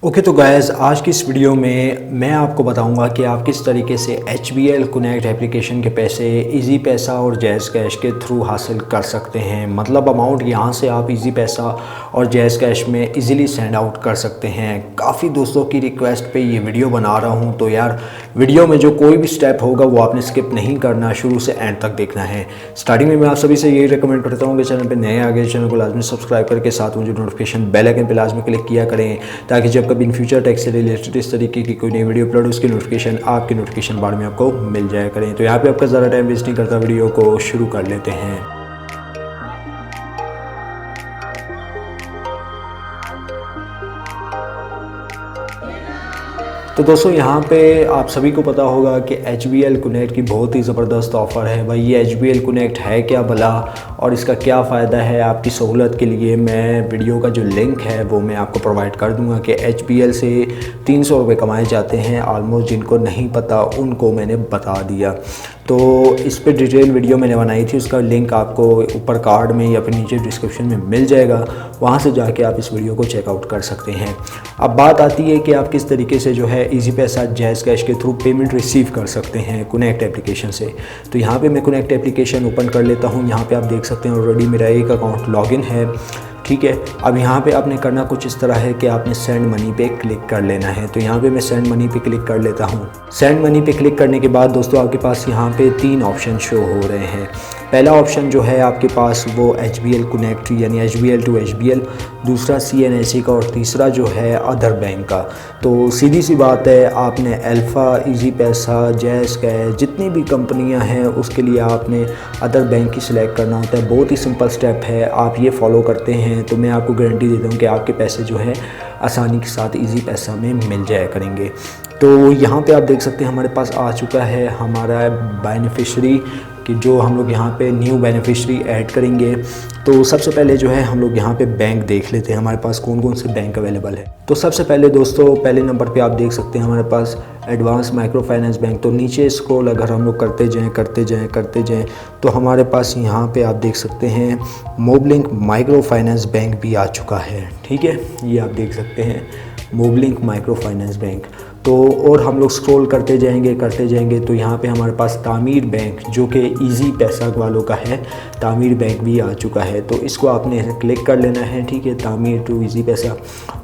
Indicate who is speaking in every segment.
Speaker 1: Okay तो guys आज की इस वीडियो में मैं आपको बताऊंगा कि आप किस तरीके से HBL कनेक्ट एप्लीकेशन के पैसे इजी पैसा और जैज़ कैश के थ्रू हासिल कर सकते हैं। मतलब अमाउंट यहां से आप इजी पैसा और जैज़ कैश में इजीली सेंड आउट कर सकते हैं। काफ़ी दोस्तों की रिक्वेस्ट पे ये वीडियो बना रहा हूं, तो यार वीडियो में जो कोई भी स्टेप होगा वो आपने स्किप नहीं करना, शुरू से एंड तक देखना है। स्टार्टिंग में मैं आप सभी से यही रिकमेंड करता हूँ कि चैनल पर नए आ गए चैनल को लाजमी सब्सक्राइब करके साथ मुझे नोटिफिकेशन बेल आइकन पर लाजमी क्लिक किया करें, ताकि जब कभी इन फ्यूचर टैक्स से रिलेटेड इस तरीके की कोई नई वीडियो अपलोड उसकी नोटिफिकेशन आपके नोटिफिकेशन बार में आपको मिल जाया करें। तो यहाँ पे आपका ज़्यादा टाइम वेस्ट नहीं करता, वीडियो को शुरू कर लेते हैं। तो दोस्तों यहाँ पे आप सभी को पता होगा कि HBL कनेक्ट की बहुत ही ज़बरदस्त ऑफ़र है। भाई ये HBL कनेक्ट है क्या भला और इसका क्या फ़ायदा है आपकी सहूलत के लिए, मैं वीडियो का जो लिंक है वो मैं आपको प्रोवाइड कर दूंगा कि HBL से 300 रुपये कमाए जाते हैं। ऑलमोस्ट जिनको नहीं पता उनको मैंने बता दिया। तो इस पर डिटेल वीडियो मैंने बनाई थी, उसका लिंक आपको ऊपर कार्ड में या फिर नीचे डिस्क्रिप्शन में मिल जाएगा, वहाँ से जाके आप इस वीडियो को चेकआउट कर सकते हैं। अब बात आती है कि आप किस तरीके से जो है इजी पैसा जैज़ कैश के थ्रू पेमेंट रिसीव कर सकते हैं कनेक्ट एप्लीकेशन से। तो यहाँ पे मैं कनेक्ट एप्लीकेशन ओपन कर लेता हूँ। यहाँ पे आप देख सकते हैं ऑलरेडी मेरा एक अकाउंट लॉगिन है, ठीक है। अब यहाँ पे आपने करना कुछ इस तरह है कि आपने सेंड मनी पे क्लिक कर लेना है। तो यहाँ पे मैं सेंड मनी पे क्लिक कर लेता हूँ। सेंड मनी पे क्लिक करने के बाद दोस्तों आपके पास यहाँ पे 3 ऑप्शन शो हो रहे हैं। पहला ऑप्शन जो है आपके पास वो HBL कनेक्ट यानी HBL टू HBL, दूसरा CNSE का और तीसरा जो है अदर बैंक का। तो सीधी सी बात है, आपने अल्फ़ा, इजी पैसा, जैज़ कैश जितनी भी कंपनियां हैं उसके लिए आपने अदर बैंक की सिलेक्ट करना होता है। बहुत ही सिंपल स्टेप है, आप ये फॉलो करते हैं तो मैं आपको गारंटी देता हूँ कि आपके पैसे जो है आसानी के साथ इजी पैसा में मिल जाया करेंगे। तो यहाँ पे आप देख सकते हैं हमारे पास आ चुका है हमारा बेनिफिशरी कि जो हम लोग यहाँ पे न्यू बेनिफिशरी ऐड करेंगे। तो सबसे पहले जो है हम लोग यहाँ पे बैंक देख लेते हैं हमारे पास कौन कौन से बैंक अवेलेबल है। तो सबसे पहले दोस्तों पहले नंबर पे आप देख सकते हैं हमारे पास एडवांस माइक्रो फाइनेंस बैंक। तो नीचे स्क्रॉल अगर हम लोग करते जाएं तो हमारे पास यहाँ पे आप देख सकते हैं मोबलिंक माइक्रो फाइनेंस बैंक भी आ चुका है, ठीक है। ये आप देख सकते हैं मोबलिंक माइक्रो फाइनेंस बैंक। तो और हम लोग स्क्रॉल करते जाएंगे तो यहाँ पे हमारे पास तामीर बैंक जो कि इजी पैसा वालों का है, तामीर बैंक भी आ चुका है। तो इसको आपने क्लिक कर लेना है, ठीक है। तामीर टू इजी पैसा।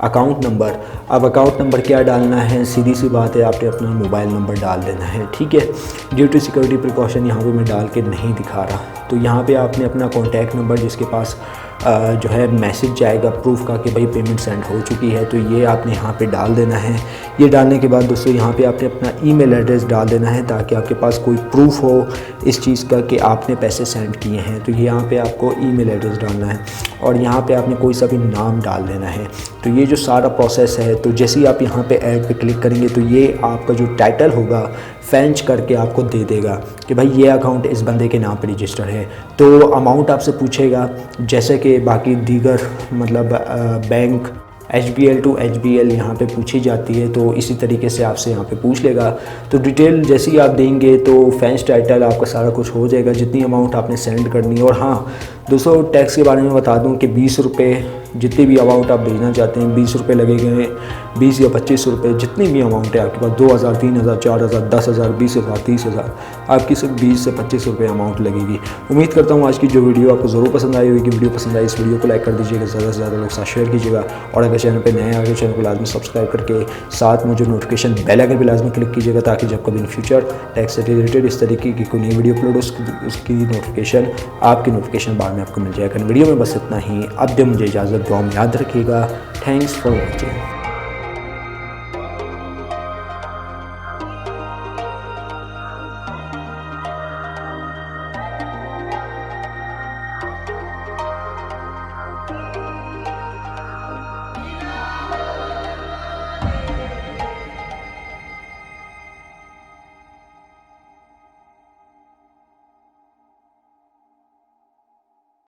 Speaker 1: अकाउंट नंबर, अब अकाउंट नंबर क्या डालना है, सीधी सी बात है आपने अपना मोबाइल नंबर डाल देना है, ठीक है। ड्यू टू सिक्योरिटी प्रिकॉशन यहाँ पे मैं डाल के नहीं दिखा रहा। तो यहाँ पे आपने अपना कॉन्टैक्ट नंबर जिसके पास जो है मैसेज जाएगा प्रूफ का कि भाई पेमेंट सेंड हो चुकी है, तो ये आपने यहाँ पे डाल देना है। ये डालने के बाद दोस्तों यहाँ पे आपने अपना ईमेल एड्रेस डाल देना है ताकि आपके पास कोई प्रूफ हो इस चीज़ का कि आपने पैसे सेंड किए हैं। तो ये यहाँ पे आपको ईमेल एड्रेस डालना है और यहाँ पे आपने कोई सा भी नाम डाल देना है। तो ये जो सारा प्रोसेस है, तो जैसे ही आप यहाँ पे ऐड पे क्लिक करेंगे तो ये आपका जो टाइटल होगा फेंच करके आपको दे देगा कि भाई ये अकाउंट इस बंदे के नाम पर रजिस्टर है। तो अमाउंट आपसे पूछेगा जैसे कि बाकी दीगर मतलब बैंक HBL टू HBL यहाँ पे पूछी जाती है, तो इसी तरीके से आपसे यहाँ पे पूछ लेगा। तो डिटेल जैसे ही आप देंगे तो फैंस टाइटल आपका सारा कुछ हो जाएगा जितनी अमाउंट आपने सेंड करनी है। और हाँ दोस्तों टैक्स के बारे में बता दूं कि 20 रुपये जितनी भी अमाउंट आप भेजना चाहते हैं 20 रुपये लगेंगे, 20 या 25 रुपये जितनी भी अमाउंट है आपके पास, 2000, 3000, 4000, 10,000, 20,000, 30,000, आपकी सिर्फ 20 से 25 रुपये अमाउंट लगेगी। उम्मीद करता हूँ आज की जो वीडियो आपको ज़रूर पसंद आई होगी। वीडियो पसंद आई इस वीडियो को लाइक कर दीजिएगा, ज़्यादा से ज़्यादा लोग साथ शेयर कीजिएगा। और अगर चैनल पर नए आ गए चैनल को लाजमी सब्सक्राइब करके साथ में जो नोटिफिकेशन बेल आइकन पर लाजमी क्लिक कीजिएगा, ताकि जब कभी इन फ्यूचर टैक्स से रिलेटेड इस तरीके की कोई नई वीडियो अपलोड उसकी नोटिफिकेशन आपकी नोटिफिकेशन बार में आपको मिल जाएगा। वीडियो में बस इतना ही। अब दे मुझे इजाज़त, दुआ में याद रखिएगा। Thanks for watching.